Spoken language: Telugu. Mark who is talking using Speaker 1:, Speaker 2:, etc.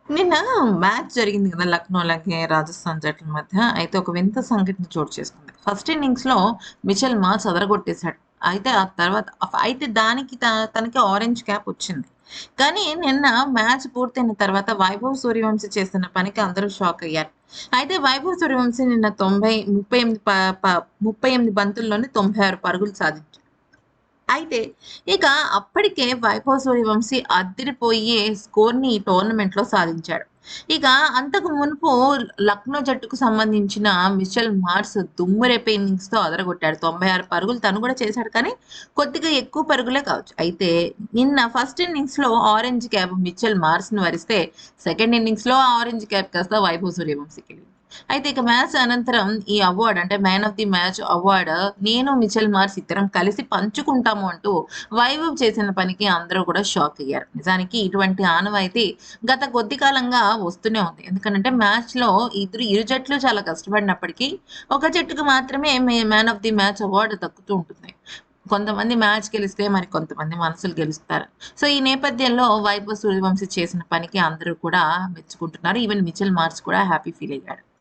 Speaker 1: నిన్న మ్యాచ్ జరిగింది కదా! లక్నో అలాగే రాజస్థాన్ జట్ల మధ్య. అయితే ఒక వింత సంఘటన చోటు చేసుకుంది. ఫస్ట్ ఇన్నింగ్స్‌లో మిచెల్ మార్ష్ అదరగొట్టేసాడు. అయితే ఆ తర్వాత అయితే దానికి తనకి ఆరెంజ్ క్యాప్ వచ్చింది. కానీ నిన్న మ్యాచ్ పూర్తయిన తర్వాత వైభవ్ సూర్యవంశీ చేసిన పనికి అందరూ షాక్ అయ్యారు. అయితే వైభవ్ సూర్యవంశీ నిన్న 38 38 బంతుల్లోనే 96 పరుగులు సాధించాడు. అయితే ఇక అప్పటికే వైభవ్ సూర్యవంశీ అద్దిరిపోయే స్కోర్‌ని ఈ టోర్నమెంట్‌లో సాధించాడు. ఇక అంతకు మునుపు లక్నో జట్టుకు సంబంధించిన మిచెల్ మార్ష్ దుమ్మురేపే ఇన్నింగ్స్‌తో అదరగొట్టాడు. 96 పరుగులు తను కూడా చేశాడు కానీ కొద్దిగా ఎక్కువ పరుగులే కావచ్చు. అయితే నిన్న ఫస్ట్ ఇన్నింగ్స్‌లో ఆరెంజ్ క్యాప్ మిచెల్ మార్ష్‌ని వరిస్తే సెకండ్ ఇన్నింగ్స్‌లో ఆ ఆరెంజ్ క్యాప్ కాస్త వైభవ్ సూర్యవంశీకి. అయితే ఇక మ్యాచ్ అనంతరం ఈ అవార్డ్ అంటే man of the match award నేను మిచెల్ మార్స్ ఇద్దరం కలిసి పంచుకుంటాము అంటూ వైభవ్ చేసిన పనికి అందరూ కూడా షాక్ అయ్యారు. నిజానికి ఇటువంటి ఆనవాయితీ గత కొద్ది కాలంగా వస్తూనే ఉంది. ఎందుకనంటే మ్యాచ్‌లో ఇరు జట్లు చాలా కష్టపడినప్పటికీ ఒక జట్టుకు మాత్రమే man of the match award దక్కుతూ ఉంటుంది. కొంతమంది మ్యాచ్ గెలిస్తే మరి కొంతమంది మనసులు గెలుస్తారు. సో, ఈ నేపథ్యంలో వైభవ్ సూర్యవంశీ చేసిన పనికి అందరూ కూడా మెచ్చుకుంటున్నారు. ఈవెన్ మిచెల్ మార్ష్ కూడా హ్యాపీ ఫీల్ అయ్యాడు.